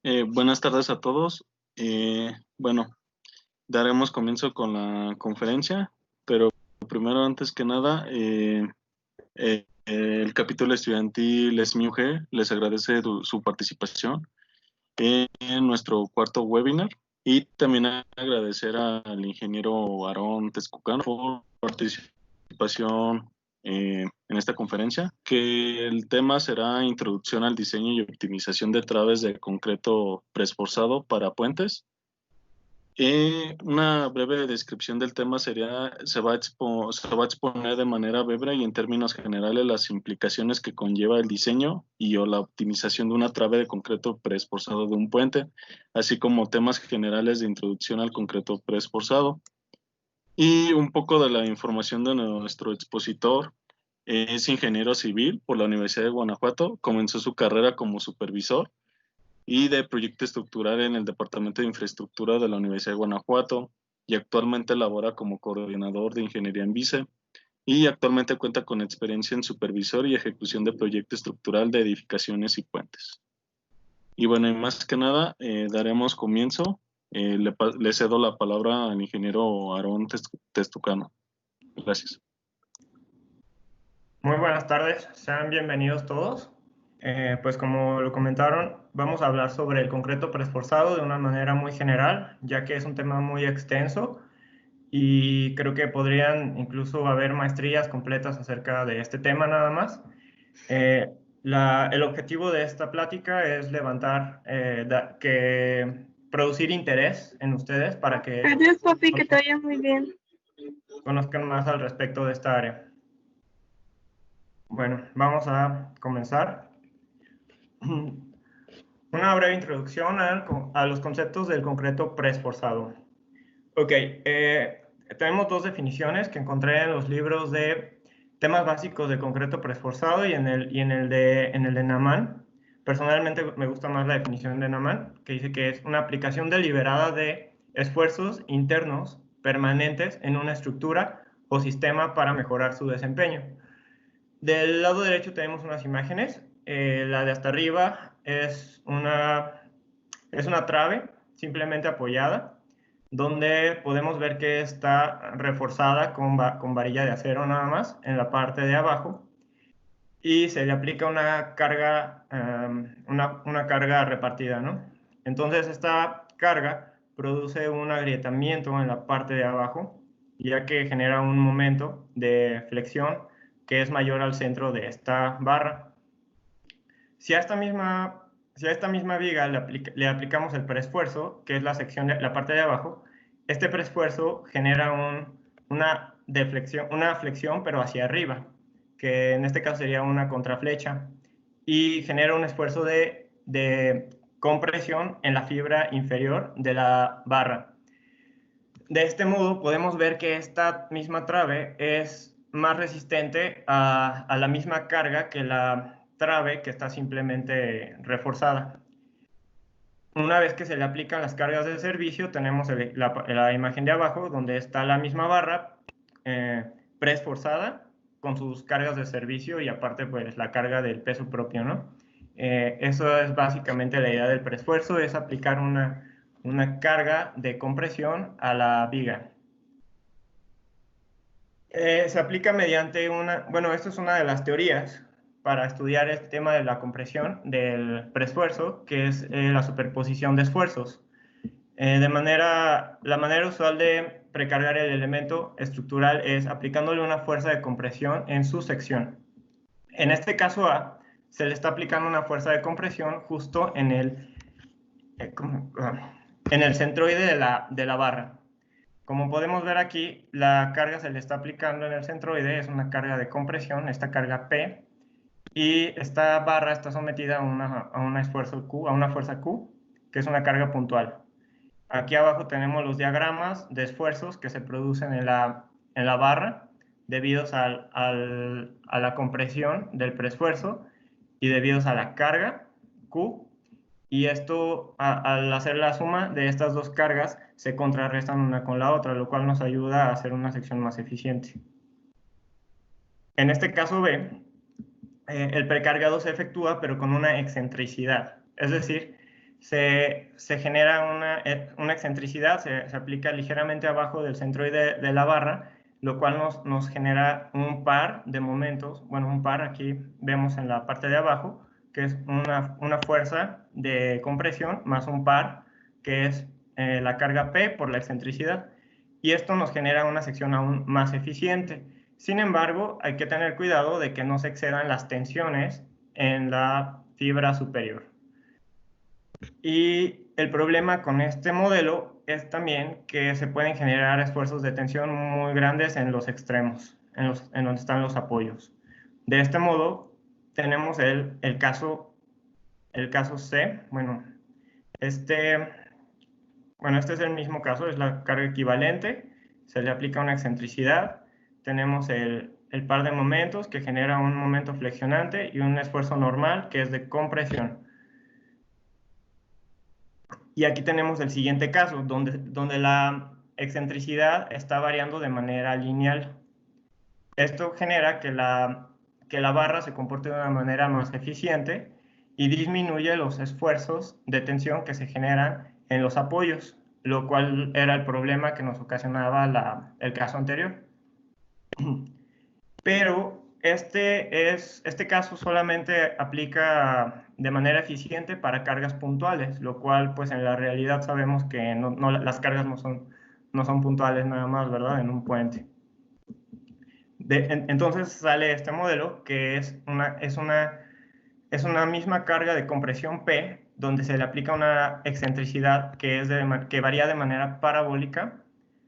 Buenas tardes a todos. Bueno, daremos comienzo con la conferencia, pero primero, antes que nada, el capítulo estudiantil SMUG les agradece su participación en nuestro cuarto webinar y también agradecer al ingeniero Aarón Tezcucano por participación en esta conferencia, que el tema será Introducción al diseño y optimización de traves de concreto preesforzado para puentes. Una breve descripción del tema sería, se va a exponer de manera breve y en términos generales las implicaciones que conlleva el diseño y o la optimización de una trave de concreto preesforzado de un puente, así como temas generales de introducción al concreto preesforzado. Y un poco de la información de nuestro expositor. Es ingeniero civil por la Universidad de Guanajuato, comenzó su carrera como supervisor y de proyecto estructural en el Departamento de Infraestructura de la Universidad de Guanajuato y actualmente labora como coordinador de ingeniería en VICE y actualmente cuenta con experiencia en supervisor y ejecución de proyecto estructural de edificaciones y puentes. Y bueno, y más que nada, daremos comienzo. Le cedo la palabra al ingeniero Aarón Tezcucano. Gracias. Muy buenas tardes, sean bienvenidos todos. Pues como lo comentaron, vamos a hablar sobre el concreto preesforzado de una manera muy general, ya que es un tema muy extenso y creo que podrían incluso haber maestrías completas acerca de este tema nada más. El objetivo de esta plática es levantar, producir interés en ustedes para que Adiós, papi, que te vaya muy bien. conozcan más al respecto de esta área. Bueno, vamos a comenzar. Una breve introducción a los conceptos del concreto preesforzado. Ok, tenemos dos definiciones que encontré en los libros de temas básicos de concreto preesforzado y en el de Naman. Personalmente me gusta más la definición de Naman, que dice que es una aplicación deliberada de esfuerzos internos permanentes en una estructura o sistema para mejorar su desempeño. Del lado derecho tenemos unas imágenes. La de hasta arriba es una trave simplemente apoyada, donde podemos ver que está reforzada con varilla de acero nada más en la parte de abajo y se le aplica una carga, una carga repartida, ¿no? Entonces esta carga produce un agrietamiento en la parte de abajo, ya que genera un momento de flexión que es mayor al centro de esta barra. Si a esta misma viga le aplicamos el preesfuerzo, que es la parte de abajo, este preesfuerzo genera una flexión, pero hacia arriba, que en este caso sería una contraflecha, y genera un esfuerzo de compresión en la fibra inferior de la barra. De este modo podemos ver que esta misma trave es más resistente a la misma carga que la trave que está simplemente reforzada. Una vez que se le aplican las cargas de servicio, tenemos la imagen de abajo, donde está la misma barra preesforzada con sus cargas de servicio y aparte pues la carga del peso propio, ¿no? Eso es básicamente la idea del preesfuerzo, es aplicar una carga de compresión a la viga. Se aplica mediante bueno, esto es una de las teorías para estudiar el tema de la compresión del preesfuerzo, que es la superposición de esfuerzos. La manera usual de precargar el elemento estructural es aplicándole una fuerza de compresión en su sección. En este caso A, se le está aplicando una fuerza de compresión justo en el centroide de la barra. Como podemos ver aquí, la carga se le está aplicando en el centroide, es una carga de compresión, esta carga P, y esta barra está sometida a una fuerza Q, que es una carga puntual. Aquí abajo tenemos los diagramas de esfuerzos que se producen en la barra debidos a la compresión del preesfuerzo y debidos a la carga Q, y esto, al hacer la suma de estas dos cargas, se contrarrestan una con la otra, lo cual nos ayuda a hacer una sección más eficiente. En este caso B, el precargado se efectúa pero con una excentricidad, es decir, se genera una excentricidad, se aplica ligeramente abajo del centroide de la barra, lo cual nos genera un par de momentos. Bueno, un par aquí vemos en la parte de abajo, que es una fuerza de compresión más un par, que es la carga P por la excentricidad. Y esto nos genera una sección aún más eficiente. Sin embargo, hay que tener cuidado de que no se excedan las tensiones en la fibra superior. Y el problema con este modelo es también que se pueden generar esfuerzos de tensión muy grandes en los extremos, en donde están los apoyos. De este modo, tenemos el caso C. Bueno, este es el mismo caso, es la carga equivalente, se le aplica una excentricidad, tenemos el par de momentos que genera un momento flexionante y un esfuerzo normal que es de compresión. Y aquí tenemos el siguiente caso, donde la excentricidad está variando de manera lineal. Esto genera que la barra se comporte de una manera más eficiente y disminuye los esfuerzos de tensión que se generan en los apoyos, lo cual era el problema que nos ocasionaba el caso anterior. Pero este caso solamente aplica de manera eficiente para cargas puntuales, lo cual pues en la realidad sabemos que las cargas no son puntuales nada más, ¿verdad? En un puente. Entonces sale este modelo que es una misma carga de compresión P, donde se le aplica una excentricidad que varía de manera parabólica.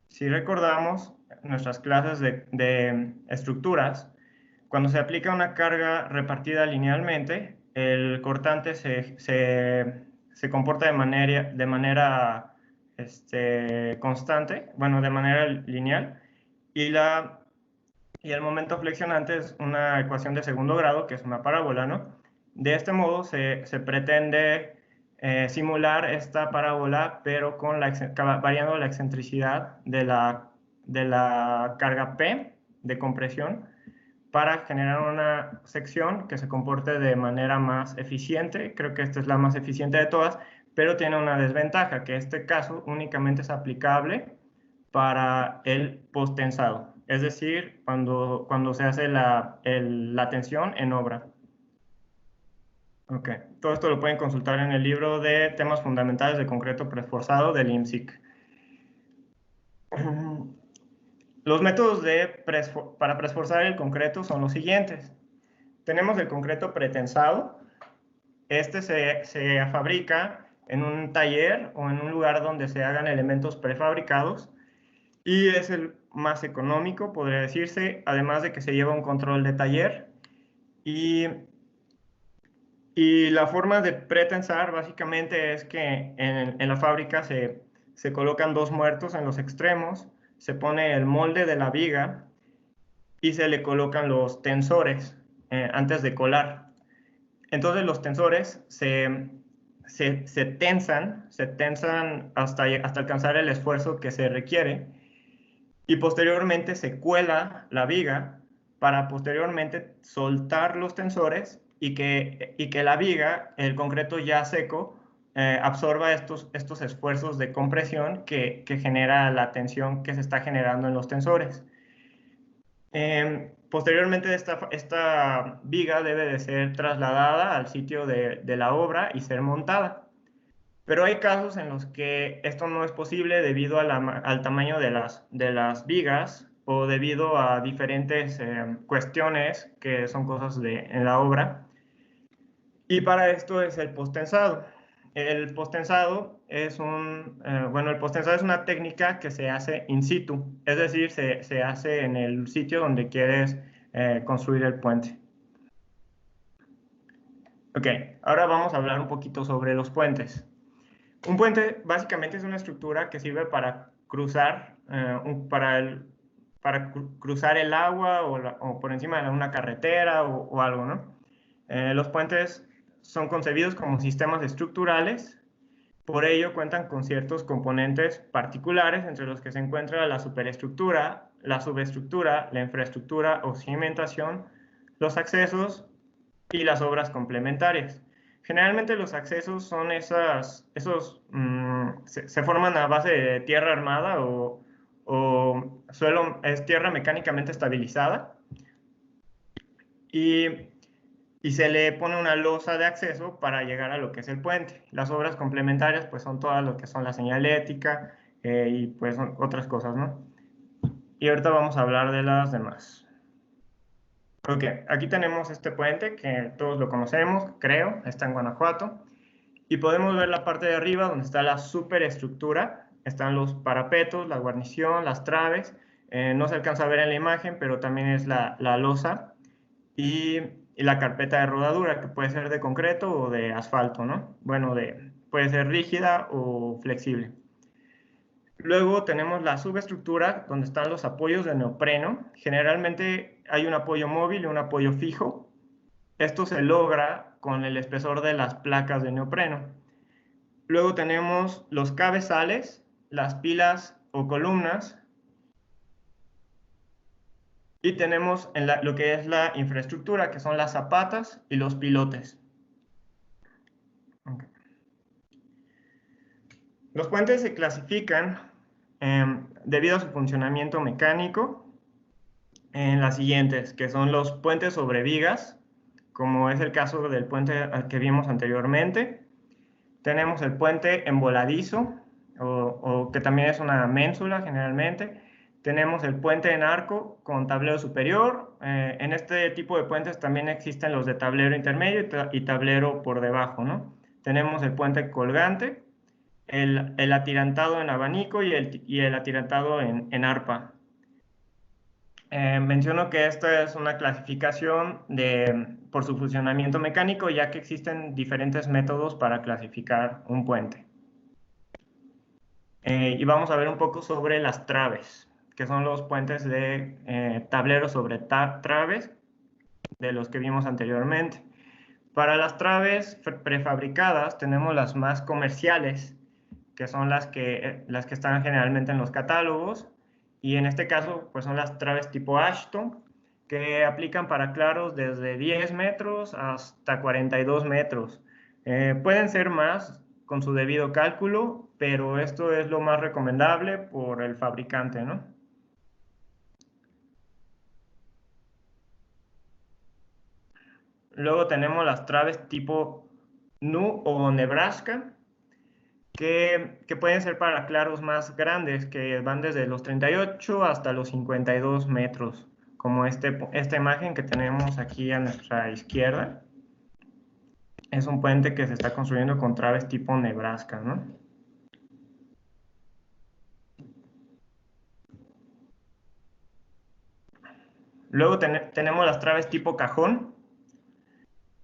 Si recordamos nuestras clases de estructuras, cuando se aplica una carga repartida linealmente, el cortante se comporta de manera constante, bueno, de manera lineal, y el momento flexionante es una ecuación de segundo grado, que es una parábola, ¿no? De este modo se pretende simular esta parábola, pero variando la excentricidad de la carga P de compresión, para generar una sección que se comporte de manera más eficiente. Creo que esta es la más eficiente de todas, pero tiene una desventaja, que este caso únicamente es aplicable para el posttensado, es decir, cuando se hace la tensión en obra. Ok, todo esto lo pueden consultar en el libro de temas fundamentales de concreto preesforzado del IMSIC. Los métodos para preesforzar el concreto son los siguientes. Tenemos el concreto pretensado. Este se fabrica en un taller o en un lugar donde se hagan elementos prefabricados y es el más económico, podría decirse, además de que se lleva un control de taller. Y la forma de pretensar básicamente es que en la fábrica se colocan dos muertos en los extremos, se pone el molde de la viga y se le colocan los tensores antes de colar. Entonces los tensores se tensan hasta alcanzar el esfuerzo que se requiere y posteriormente se cuela la viga para posteriormente soltar los tensores y que la viga, el concreto ya seco, absorba estos esfuerzos de compresión que genera la tensión que se está generando en los tensores. Posteriormente esta viga debe de ser trasladada al sitio de la obra y ser montada. Pero hay casos en los que esto no es posible debido al tamaño de las vigas o debido a diferentes cuestiones que son cosas en la obra. Y para esto es el posttensado. El posttensado es una técnica que se hace in situ, es decir, se hace en el sitio donde quieres construir el puente. Ok, ahora vamos a hablar un poquito sobre los puentes. Un puente básicamente es una estructura que sirve para cruzar, cruzar el agua o por encima de una carretera o algo, ¿no? Los puentes son concebidos como sistemas estructurales, por ello cuentan con ciertos componentes particulares entre los que se encuentra la superestructura, la subestructura, la infraestructura o cimentación, los accesos y las obras complementarias. Generalmente los accesos son se forman a base de tierra armada o suelo, es tierra mecánicamente estabilizada y se le pone una losa de acceso para llegar a lo que es el puente. Las obras complementarias pues son todas lo que son la señalética y pues otras cosas, ¿no? Y ahorita vamos a hablar de las demás. Ok, aquí tenemos este puente que todos lo conocemos, creo, está en Guanajuato. Y podemos ver la parte de arriba donde está la superestructura. Están los parapetos, la guarnición, las traves. No se alcanza a ver en la imagen, pero también es la losa. Y la carpeta de rodadura, que puede ser de concreto o de asfalto, ¿no? Bueno, puede ser rígida o flexible. Luego tenemos la subestructura, donde están los apoyos de neopreno. Generalmente hay un apoyo móvil y un apoyo fijo. Esto se logra con el espesor de las placas de neopreno. Luego tenemos los cabezales, las pilas o columnas. Y tenemos lo que es la infraestructura, que son las zapatas y los pilotes. Okay. Los puentes se clasifican debido a su funcionamiento mecánico en las siguientes, que son los puentes sobre vigas, como es el caso del puente que vimos anteriormente. Tenemos el puente en voladizo, o que también es una ménsula generalmente. Tenemos el puente en arco con tablero superior. En este tipo de puentes también existen los de tablero intermedio y tablero por debajo, ¿no? Tenemos el puente colgante, el atirantado en abanico y el atirantado en arpa. Menciono que esta es una clasificación por su funcionamiento mecánico, ya que existen diferentes métodos para clasificar un puente. Y vamos a ver un poco sobre las traves, que son los puentes de tablero sobre traves, de los que vimos anteriormente. Para las traves prefabricadas tenemos las más comerciales, que son las que están generalmente en los catálogos, y en este caso pues son las traves tipo Ashton, que aplican para claros desde 10 metros hasta 42 metros. Pueden ser más con su debido cálculo, pero esto es lo más recomendable por el fabricante, ¿no? Luego tenemos las traves tipo Nu o Nebraska, que pueden ser para claros más grandes, que van desde los 38 hasta los 52 metros, como esta imagen que tenemos aquí a nuestra izquierda. Es un puente que se está construyendo con traves tipo Nebraska, ¿no? Luego tenemos las traves tipo cajón,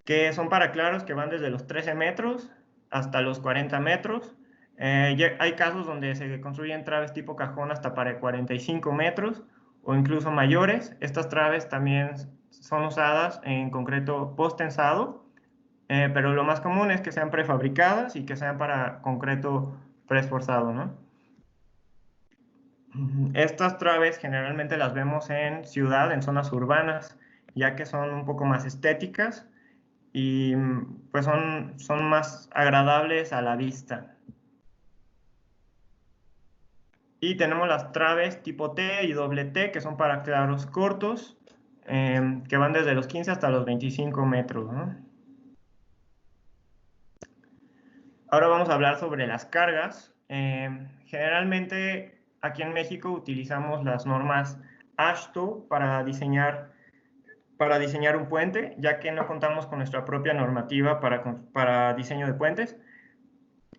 que son para claros que van desde los 13 metros hasta los 40 metros. Hay casos donde se construyen traves tipo cajón hasta para 45 metros o incluso mayores. Estas traves también son usadas en concreto post-tensado, pero lo más común es que sean prefabricadas y que sean para concreto preesforzado, ¿no? Estas traves generalmente las vemos en ciudad, en zonas urbanas, ya que son un poco más estéticas y pues son más agradables a la vista. Y tenemos las traves tipo T y doble T, que son para claros cortos, que van desde los 15 hasta los 25 metros, ¿no? Ahora vamos a hablar sobre las cargas. Generalmente aquí en México utilizamos las normas AASHTO para diseñar un puente, ya que no contamos con nuestra propia normativa para diseño de puentes.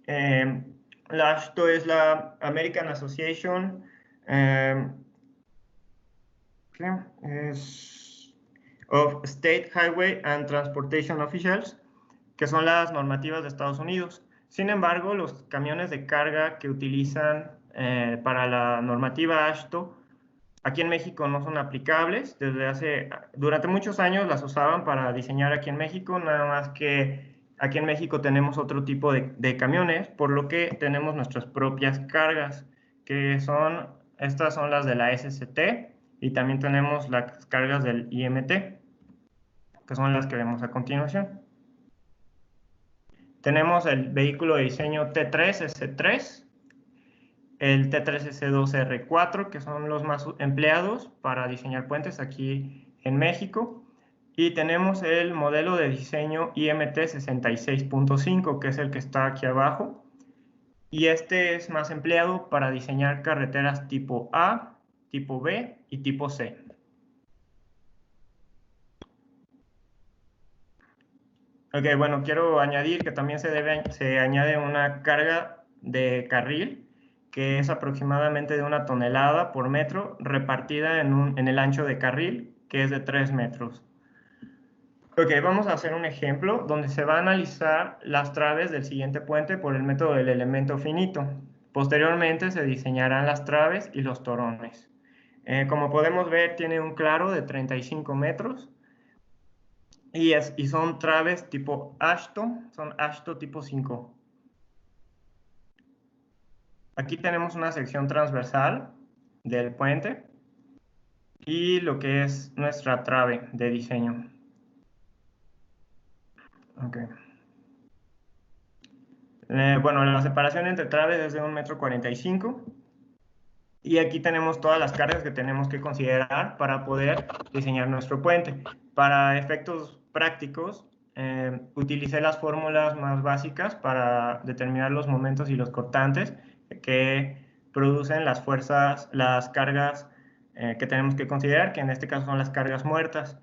La AASHTO es la American Association of State Highway and Transportation Officials, que son las normativas de Estados Unidos. Sin embargo, los camiones de carga que utilizan para la normativa AASHTO aquí en México no son aplicables. Durante muchos años las usaban para diseñar aquí en México, nada más que aquí en México tenemos otro tipo de camiones, por lo que tenemos nuestras propias cargas, que estas son las de la SCT, y también tenemos las cargas del IMT, que son las que vemos a continuación. Tenemos el vehículo de diseño T3S3, el T3S2R4, que son los más empleados para diseñar puentes aquí en México. Y tenemos el modelo de diseño IMT 66.5, que es el que está aquí abajo. Y este es más empleado para diseñar carreteras tipo A, tipo B y tipo C. Ok, bueno, quiero añadir que también se añade una carga de carril, que es aproximadamente de 1 tonelada por metro, repartida en el ancho de carril, que es de 3 metros. Ok, vamos a hacer un ejemplo donde se va a analizar las traves del siguiente puente por el método del elemento finito. Posteriormente se diseñarán las traves y los torones. Como podemos ver, tiene un claro de 35 metros. Y son traves tipo Ashton, son Ashton tipo 5. Aquí tenemos una sección transversal del puente y lo que es nuestra trave de diseño. Okay. Bueno, la separación entre traves es de 1,45 m. Y aquí tenemos todas las cargas que tenemos que considerar para poder diseñar nuestro puente. Para efectos prácticos, utilicé las fórmulas más básicas para determinar los momentos y los cortantes que producen las fuerzas, las cargas que tenemos que considerar, que en este caso son las cargas muertas.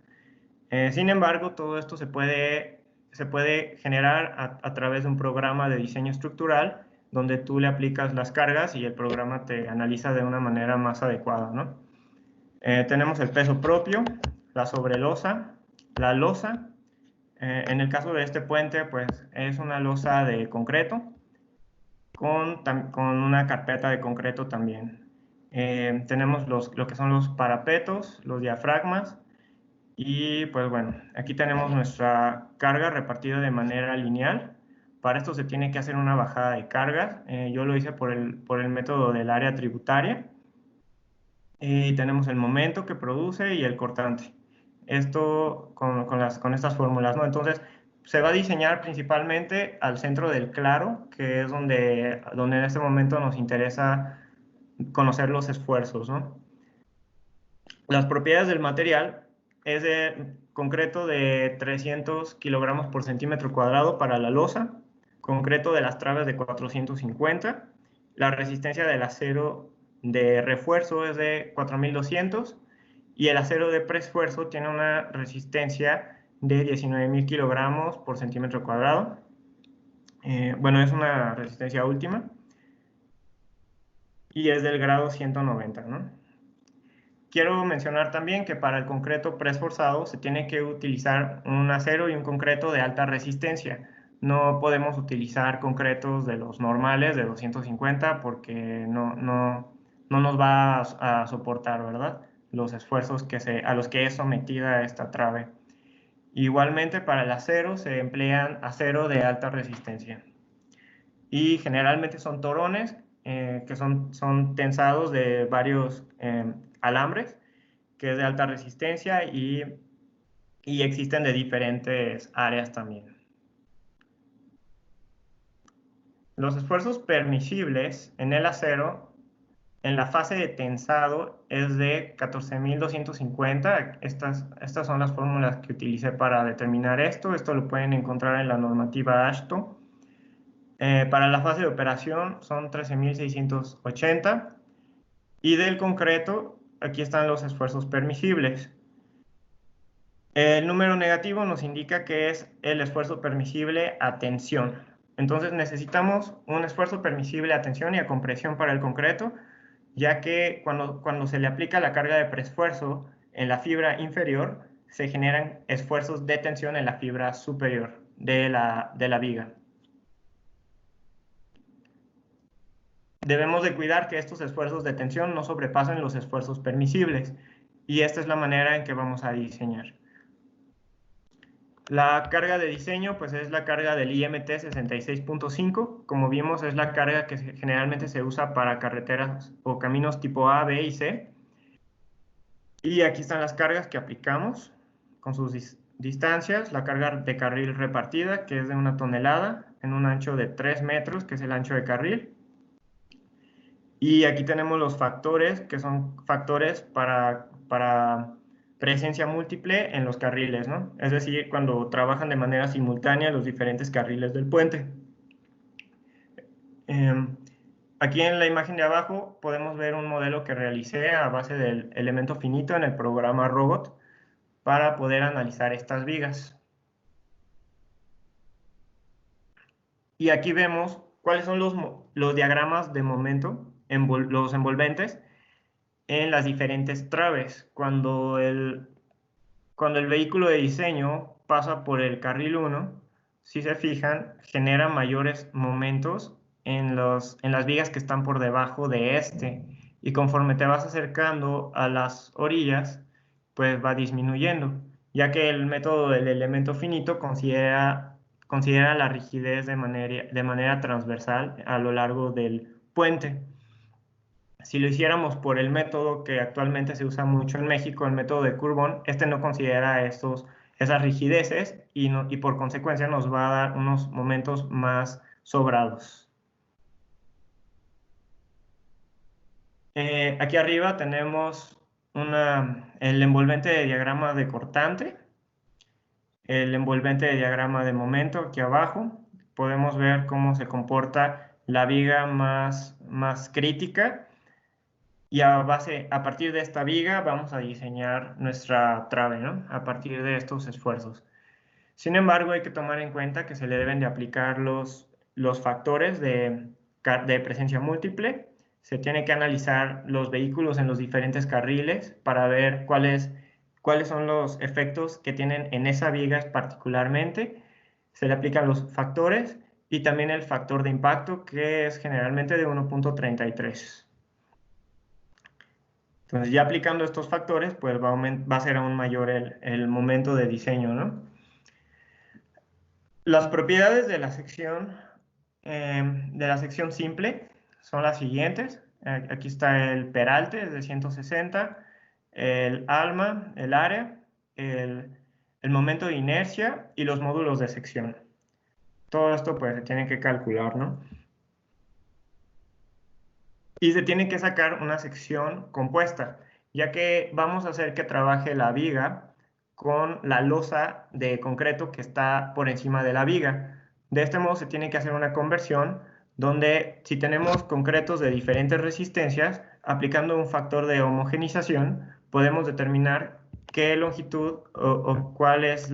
Sin embargo, todo esto se puede generar a través de un programa de diseño estructural donde tú le aplicas las cargas y el programa te analiza de una manera más adecuada, ¿no? Tenemos el peso propio, la sobrelosa, la losa. En el caso de este puente, pues es una losa de concreto con una carpeta de concreto también. Tenemos lo que son los parapetos, los diafragmas. Y pues bueno, aquí tenemos nuestra carga repartida de manera lineal. Para esto se tiene que hacer una bajada de cargas. Yo lo hice por el método del área tributaria. Y tenemos el momento que produce y el cortante. Esto con estas fórmulas, ¿no? Entonces, se va a diseñar principalmente al centro del claro, que es donde en este momento nos interesa conocer los esfuerzos, ¿no? Las propiedades del material es de concreto de 300 kilogramos por centímetro cuadrado para la losa, concreto de las traves de 450, la resistencia del acero de refuerzo es de 4200 y el acero de preesfuerzo tiene una resistencia de 19.000 kilogramos por centímetro cuadrado. Bueno, es una resistencia última y es del grado 190, ¿no? Quiero mencionar también que para el concreto preesforzado se tiene que utilizar un acero y un concreto de alta resistencia. No podemos utilizar concretos de los normales de 250 porque no nos va a soportar, ¿verdad? Los esfuerzos a los que es sometida esta trave. Igualmente para el acero se emplean acero de alta resistencia. Y generalmente son torones que son tensados de varios alambres, que es de alta resistencia y existen de diferentes áreas también. Los esfuerzos permisibles en el acero en la fase de tensado es de 14.250. Estas son las fórmulas que utilicé para determinar esto. Esto lo pueden encontrar en la normativa AASHTO. Para la fase de operación son 13.680. Y del concreto, aquí están los esfuerzos permisibles. El número negativo nos indica que es el esfuerzo permisible a tensión. Entonces necesitamos un esfuerzo permisible a tensión y a compresión para el concreto, ya que cuando se le aplica la carga de preesfuerzo en la fibra inferior, se generan esfuerzos de tensión en la fibra superior de la viga. Debemos de cuidar que estos esfuerzos de tensión no sobrepasen los esfuerzos permisibles, y esta es la manera en que vamos a diseñar. La carga de diseño, pues es la carga del IMT 66.5. Como vimos, es la carga que generalmente se usa para carreteras o caminos tipo A, B y C. Y aquí están las cargas que aplicamos con sus distancias, la carga de carril repartida, que es de 1 tonelada, en un ancho de 3 metros, que es el ancho de carril. Y aquí tenemos los factores, que son factores para presencia múltiple en los carriles, ¿no? Es decir, cuando trabajan de manera simultánea los diferentes carriles del puente. Aquí en la imagen de abajo podemos ver un modelo que realicé a base del elemento finito en el programa Robot para poder analizar estas vigas. Y aquí vemos cuáles son los diagramas de momento, los envolventes, en las diferentes traves. Cuando el vehículo de diseño pasa por el carril 1, si se fijan, genera mayores momentos en las vigas que están por debajo de este. Y conforme te vas acercando a las orillas, pues va disminuyendo, ya que el método del elemento finito considera la rigidez de manera transversal a lo largo del puente. Si lo hiciéramos por el método que actualmente se usa mucho en México, el método de Courbon, este no considera esas rigideces y por consecuencia nos va a dar unos momentos más sobrados. Aquí arriba tenemos el envolvente de diagrama de cortante, el envolvente de diagrama de momento aquí abajo. Podemos ver cómo se comporta la viga más crítica. Y a partir de esta viga vamos a diseñar nuestra trave, ¿no? A partir de estos esfuerzos. Sin embargo, hay que tomar en cuenta que se le deben de aplicar los factores de presencia múltiple. Se tiene que analizar los vehículos en los diferentes carriles para ver cuáles son los efectos que tienen en esa viga particularmente. Se le aplican los factores y también el factor de impacto, que es generalmente de 1.33. Entonces, ya aplicando estos factores, pues va a ser aún mayor el momento de diseño, ¿no? Las propiedades de la sección simple son las siguientes. Aquí está el peralte, es de 160, el alma, el área, el momento de inercia y los módulos de sección. Todo esto pues se tiene que calcular, ¿no? Y se tiene que sacar una sección compuesta, ya que vamos a hacer que trabaje la viga con la losa de concreto que está por encima de la viga. De este modo se tiene que hacer una conversión donde si tenemos concretos de diferentes resistencias, aplicando un factor de homogenización, podemos determinar qué longitud o cuál es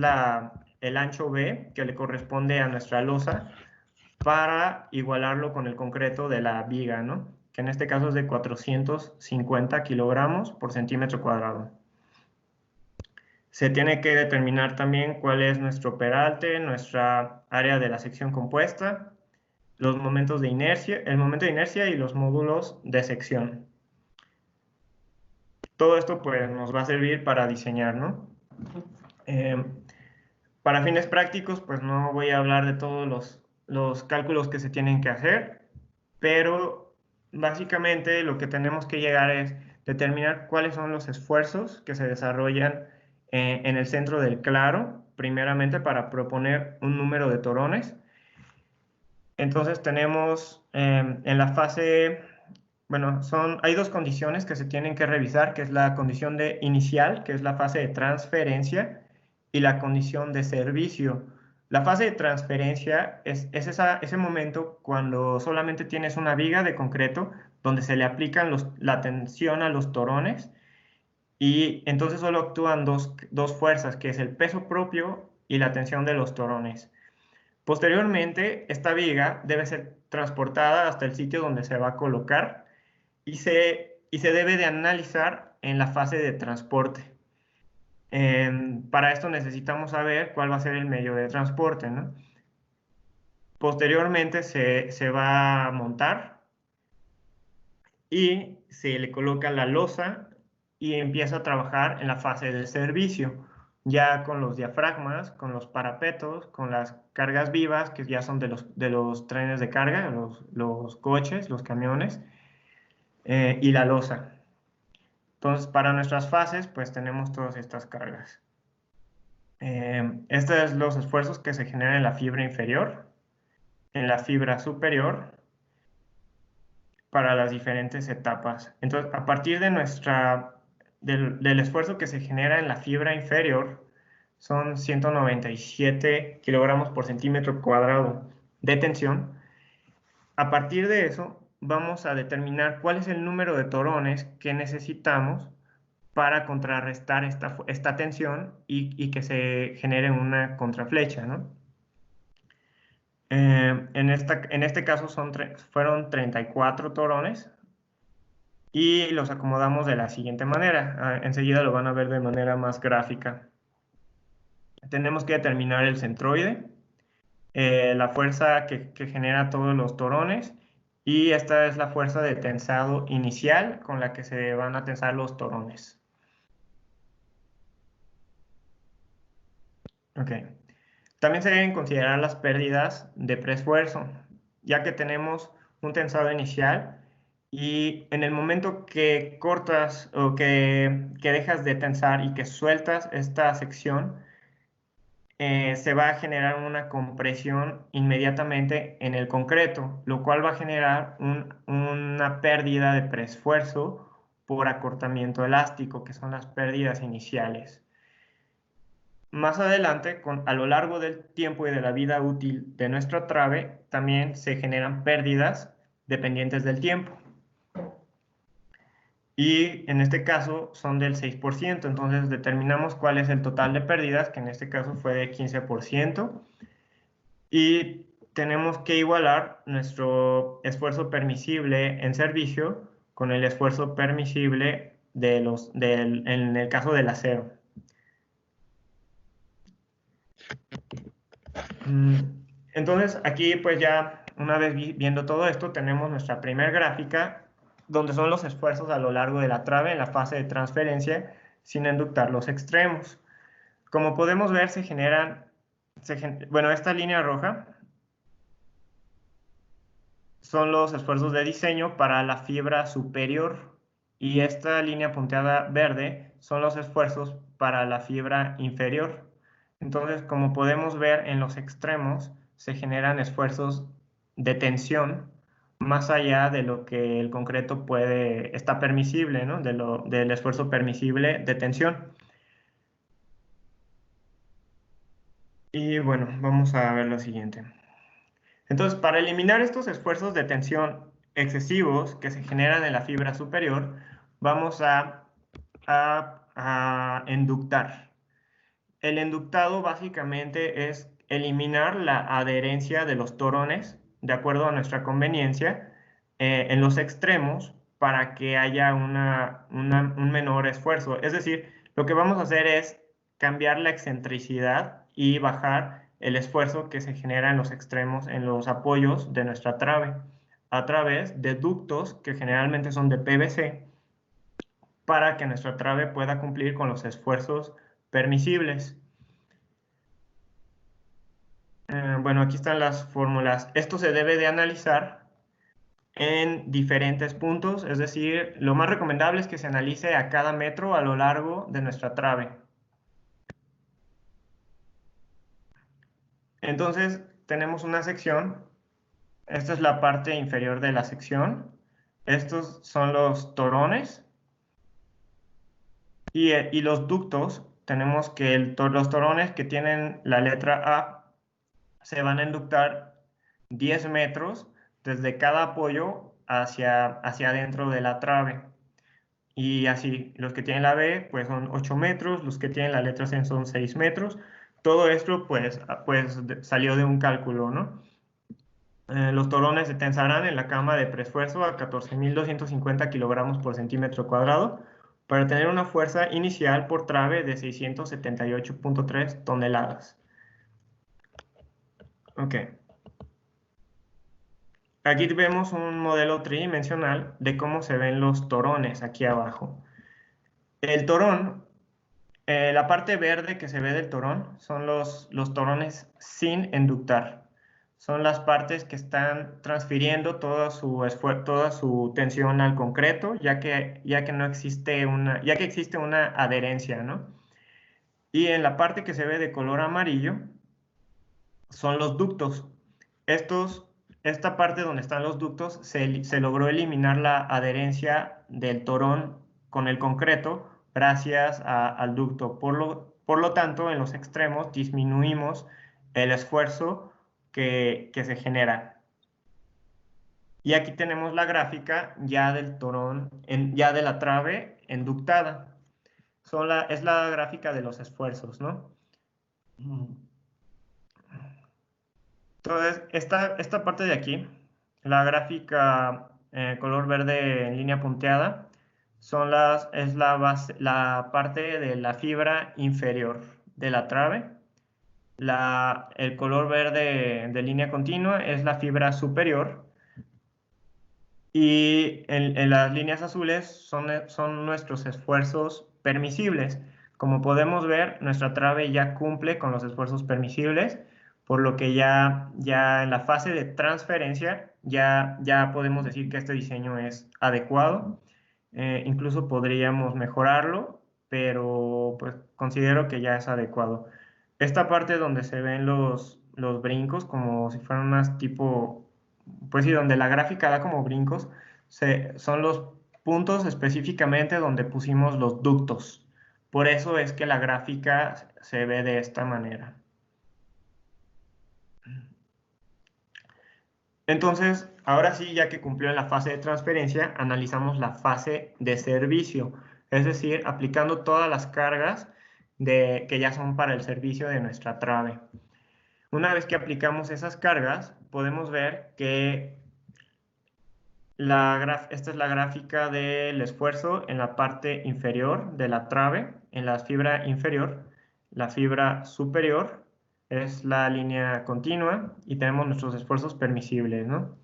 el ancho B que le corresponde a nuestra losa para igualarlo con el concreto de la viga, ¿no? Que en este caso es de 450 kilogramos por centímetro cuadrado. Se tiene que determinar también cuál es nuestro peralte, nuestra área de la sección compuesta, los momentos de inercia, el momento de inercia y los módulos de sección. Todo esto pues nos va a servir para diseñar, ¿no? Para fines prácticos pues no voy a hablar de todos los cálculos que se tienen que hacer, pero básicamente lo que tenemos que llegar es determinar cuáles son los esfuerzos que se desarrollan en el centro del claro, primeramente para proponer un número de torones. Entonces tenemos en la fase, bueno, hay dos condiciones que se tienen que revisar, que es la condición inicial, que es la fase de transferencia, y la condición de servicio. La fase de transferencia es ese momento cuando solamente tienes una viga de concreto donde se le aplican la tensión a los torones y entonces solo actúan dos fuerzas, que es el peso propio y la tensión de los torones. Posteriormente, esta viga debe ser transportada hasta el sitio donde se va a colocar y se debe de analizar en la fase de transporte. Para esto necesitamos saber cuál va a ser el medio de transporte, ¿no? Posteriormente se va a montar y se le coloca la losa y empieza a trabajar en la fase de servicio, ya con los diafragmas, con los parapetos, con las cargas vivas, que ya son de los trenes de carga, los coches, los camiones, y la losa. Entonces, para nuestras fases, pues tenemos todas estas cargas. Estos son los esfuerzos que se generan en la fibra inferior, en la fibra superior, para las diferentes etapas. Entonces, a partir de del esfuerzo que se genera en la fibra inferior, son 197 kilogramos por centímetro cuadrado de tensión. A partir de eso, vamos a determinar cuál es el número de torones que necesitamos para contrarrestar esta tensión y que se genere una contraflecha, ¿no? En este caso fueron 34 torones y los acomodamos de la siguiente manera. Enseguida lo van a ver de manera más gráfica. Tenemos que determinar el centroide, la fuerza que genera todos los torones, y esta es la fuerza de tensado inicial con la que se van a tensar los torones. Ok. También se deben considerar las pérdidas de preesfuerzo, ya que tenemos un tensado inicial y en el momento que cortas o que dejas de tensar y que sueltas esta sección, se va a generar una compresión inmediatamente en el concreto, lo cual va a generar una pérdida de preesfuerzo por acortamiento elástico, que son las pérdidas iniciales. Más adelante, a lo largo del tiempo y de la vida útil de nuestra trave, también se generan pérdidas dependientes del tiempo. Y en este caso son del 6%, entonces determinamos cuál es el total de pérdidas, que en este caso fue de 15%. Y tenemos que igualar nuestro esfuerzo permisible en servicio con el esfuerzo permisible en el caso del acero. Entonces aquí pues ya una vez viendo todo esto tenemos nuestra primera gráfica donde son los esfuerzos a lo largo de la trave en la fase de transferencia sin enductar los extremos. Como podemos ver bueno, esta línea roja son los esfuerzos de diseño para la fibra superior y esta línea punteada verde son los esfuerzos para la fibra inferior. Entonces, como podemos ver en los extremos, se generan esfuerzos de tensión más allá de lo que el concreto está permisible, ¿no? Del esfuerzo permisible de tensión. Y bueno, vamos a ver lo siguiente. Entonces, para eliminar estos esfuerzos de tensión excesivos que se generan en la fibra superior, vamos a enductar. El enductado básicamente es eliminar la adherencia de los torones de acuerdo a nuestra conveniencia en los extremos para que haya un menor esfuerzo. Es decir, lo que vamos a hacer es cambiar la excentricidad y bajar el esfuerzo que se genera en los extremos, en los apoyos de nuestra trave, a través de ductos que generalmente son de PVC, para que nuestra trave pueda cumplir con los esfuerzos permisibles. Bueno, aquí están las fórmulas. Esto se debe de analizar en diferentes puntos, es decir, lo más recomendable es que se analice a cada metro a lo largo de nuestra trave. Entonces, tenemos una sección. Esta es la parte inferior de la sección. Estos son los torones. Y los ductos, tenemos que los torones que tienen la letra A se van a enductar 10 metros desde cada apoyo hacia adentro de la trave. Y así, los que tienen la B pues son 8 metros, los que tienen la letra C son 6 metros. Todo esto pues salió de un cálculo, ¿no? Los torones se tensarán en la cama de preesfuerzo a 14.250 kilogramos por centímetro cuadrado para tener una fuerza inicial por trave de 678.3 toneladas. Ok. Aquí vemos un modelo tridimensional de cómo se ven los torones aquí abajo. El torón, la parte verde que se ve del torón son los torones sin enductar. Son las partes que están transfiriendo toda su tensión al concreto, ya que existe una adherencia, ¿no? Y en la parte que se ve de color amarillo son los ductos. Esta parte donde están los ductos se logró eliminar la adherencia del torón con el concreto gracias al ducto. Por lo tanto, en los extremos disminuimos el esfuerzo que se genera. Y aquí tenemos la gráfica ya del torón, ya de la trave enductada. Es la gráfica de los esfuerzos, ¿no? Entonces, esta parte de aquí, la gráfica color verde en línea punteada, es la parte de la fibra inferior de la trave. El color verde de línea continua es la fibra superior. Y en las líneas azules son nuestros esfuerzos permisibles. Como podemos ver, nuestra trave ya cumple con los esfuerzos permisibles, por lo que ya en la fase de transferencia ya podemos decir que este diseño es adecuado. Incluso podríamos mejorarlo, pero pues considero que ya es adecuado. Esta parte donde se ven los brincos, como si fueran unas tipo, pues sí, donde la gráfica da como brincos, son los puntos específicamente donde pusimos los ductos. Por eso es que la gráfica se ve de esta manera. Entonces, ahora sí, ya que cumplió la fase de transferencia, analizamos la fase de servicio, es decir, aplicando todas las cargas que ya son para el servicio de nuestra trave. Una vez que aplicamos esas cargas, podemos ver que esta es la gráfica del esfuerzo en la parte inferior de la trave, en la fibra inferior. La fibra superior es la línea continua y tenemos nuestros esfuerzos permisibles, ¿no?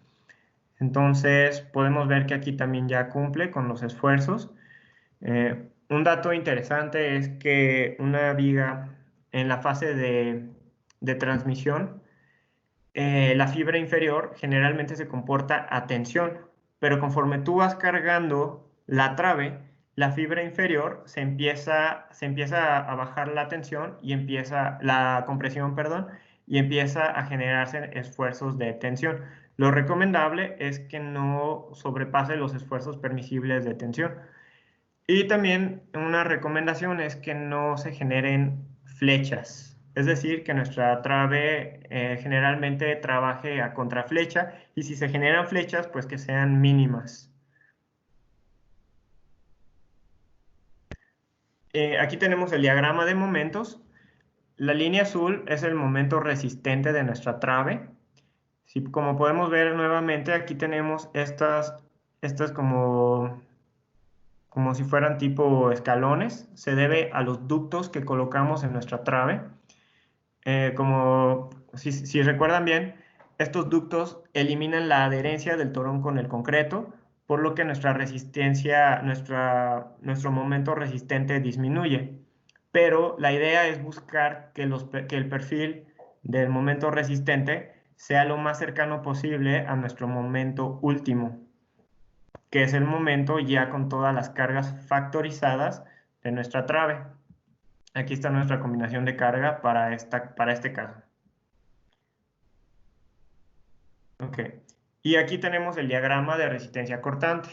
Entonces, podemos ver que aquí también ya cumple con los esfuerzos. Un dato interesante es que una viga en la fase de transmisión, la fibra inferior generalmente se comporta a tensión, pero conforme tú vas cargando la trave, la fibra inferior se empieza a bajar la tensión y la compresión, perdón, y empieza a generarse esfuerzos de tensión. Lo recomendable es que no sobrepase los esfuerzos permisibles de tensión. Y también una recomendación es que no se generen flechas. Es decir, que nuestra trave generalmente trabaje a contraflecha y si se generan flechas, pues que sean mínimas. Aquí tenemos el diagrama de momentos. La línea azul es el momento resistente de nuestra trave. Como podemos ver nuevamente, aquí tenemos estas como si fueran tipo escalones. Se debe a los ductos que colocamos en nuestra trave. Como si recuerdan bien, estos ductos eliminan la adherencia del torón con el concreto, por lo que nuestra resistencia, nuestro momento resistente disminuye. Pero la idea es buscar que el perfil del momento resistente sea lo más cercano posible a nuestro momento último, que es el momento ya con todas las cargas factorizadas de nuestra trave. Aquí está nuestra combinación de carga para este caso. Ok. Y aquí tenemos el diagrama de resistencia cortante.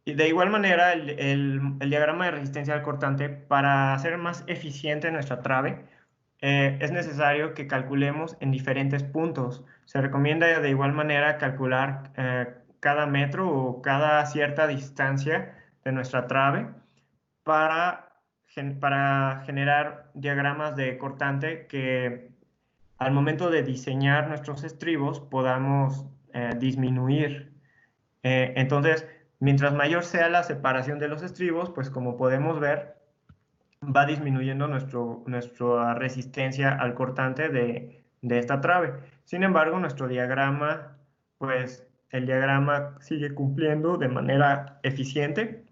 Y de igual manera, el diagrama de resistencia al cortante, para hacer más eficiente nuestra trave, es necesario que calculemos en diferentes puntos. Se recomienda de igual manera calcular cada metro o cada cierta distancia de nuestra trave para generar diagramas de cortante que al momento de diseñar nuestros estribos podamos disminuir. Entonces, mientras mayor sea la separación de los estribos, pues como podemos ver, va disminuyendo nuestra resistencia al cortante de esta trave. Sin embargo, nuestro diagrama, pues el diagrama sigue cumpliendo de manera eficiente.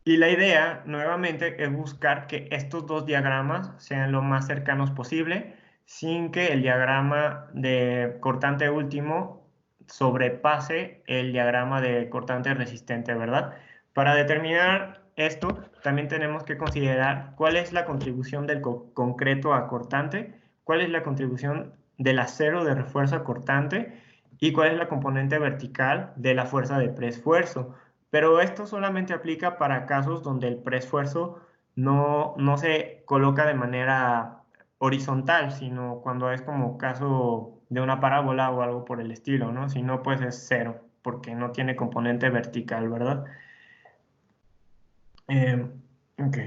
Y la idea, nuevamente, es buscar que estos dos diagramas sean lo más cercanos posible, sin que el diagrama de cortante último sobrepase el diagrama de cortante resistente, ¿verdad? Para determinar esto, también tenemos que considerar cuál es la contribución del concreto acortante, cuál es la contribución del acero de refuerzo acortante y cuál es la componente vertical de la fuerza de preesfuerzo. Pero esto solamente aplica para casos donde el preesfuerzo no se coloca de manera horizontal, sino cuando es como caso de una parábola o algo por el estilo, ¿no? Si no, pues es cero, porque no tiene componente vertical, ¿verdad? Ok.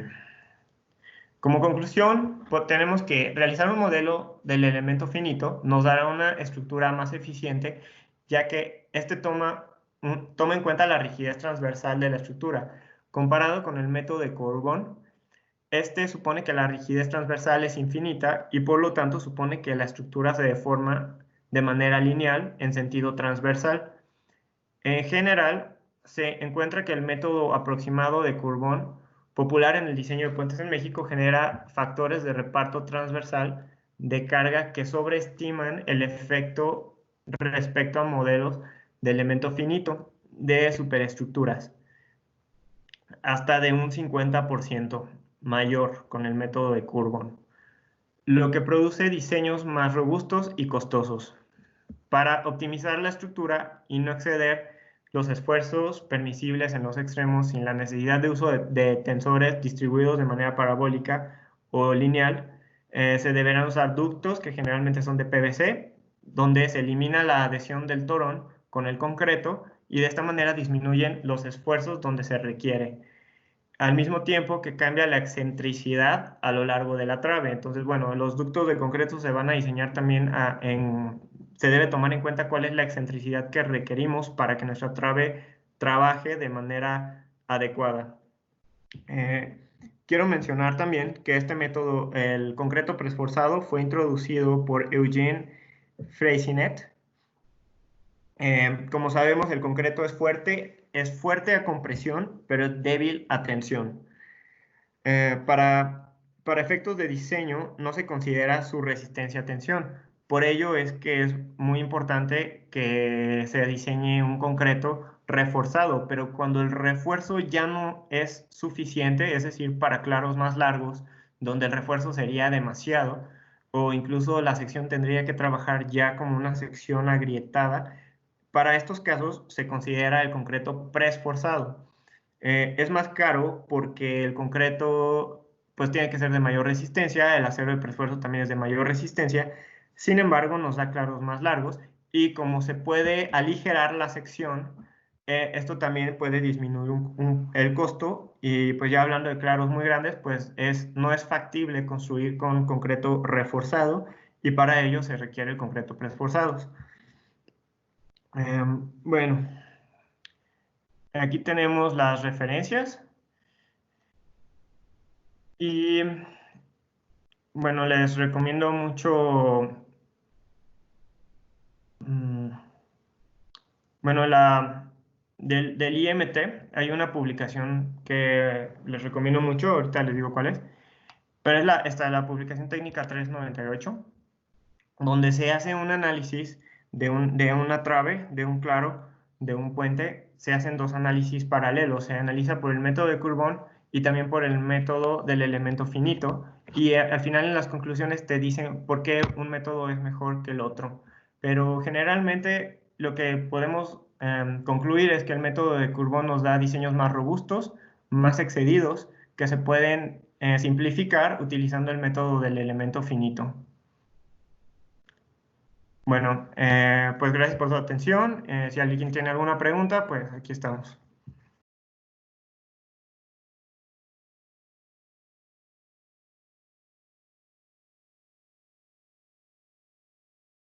Como conclusión, pues, tenemos que realizar un modelo del elemento finito nos dará una estructura más eficiente, ya que este toma en cuenta la rigidez transversal de la estructura. Comparado con el método de Corbón, este supone que la rigidez transversal es infinita y por lo tanto supone que la estructura se deforma de manera lineal en sentido transversal. En general, se encuentra que el método aproximado de Corbón, popular en el diseño de puentes en México, genera factores de reparto transversal de carga que sobreestiman el efecto respecto a modelos de elemento finito de superestructuras, hasta de un 50% mayor con el método de Corbón, lo que produce diseños más robustos y costosos. Para optimizar la estructura y no exceder los esfuerzos permisibles en los extremos sin la necesidad de uso de tensores distribuidos de manera parabólica o lineal, se deberán usar ductos que generalmente son de PVC, donde se elimina la adhesión del torón con el concreto y de esta manera disminuyen los esfuerzos donde se requiere, al mismo tiempo que cambia la excentricidad a lo largo de la trave. Entonces, bueno, los ductos de concreto se van a diseñar también se debe tomar en cuenta cuál es la excentricidad que requerimos para que nuestra trave trabaje de manera adecuada. Quiero mencionar también que este método, el concreto preesforzado, fue introducido por Eugene Freycinet. Como sabemos, el concreto es fuerte a compresión, pero es débil a tensión. Para efectos de diseño, no se considera su resistencia a tensión. Por ello es que es muy importante que se diseñe un concreto reforzado, pero cuando el refuerzo ya no es suficiente, es decir, para claros más largos, donde el refuerzo sería demasiado, o incluso la sección tendría que trabajar ya como una sección agrietada, para estos casos se considera el concreto preesforzado. Es más caro porque el concreto pues tiene que ser de mayor resistencia, el acero de preesfuerzo también es de mayor resistencia, sin embargo nos da claros más largos y como se puede aligerar la sección, esto también puede disminuir el costo y pues ya hablando de claros muy grandes, pues no es factible construir con concreto reforzado y para ello se requiere el concreto preesforzado. Bueno, aquí tenemos las referencias y bueno, les recomiendo mucho, bueno, del IMT hay una publicación que les recomiendo mucho, ahorita les digo cuál es, pero es la publicación técnica 398, donde se hace un análisis de una trave, de un claro, de un puente, se hacen dos análisis paralelos, se analiza por el método de Corbón y también por el método del elemento finito, y al final en las conclusiones te dicen por qué un método es mejor que el otro. Pero generalmente lo que podemos concluir es que el método de Corbón nos da diseños más robustos, más excedidos, que se pueden simplificar utilizando el método del elemento finito. Bueno, pues gracias por su atención. Si alguien tiene alguna pregunta, pues aquí estamos.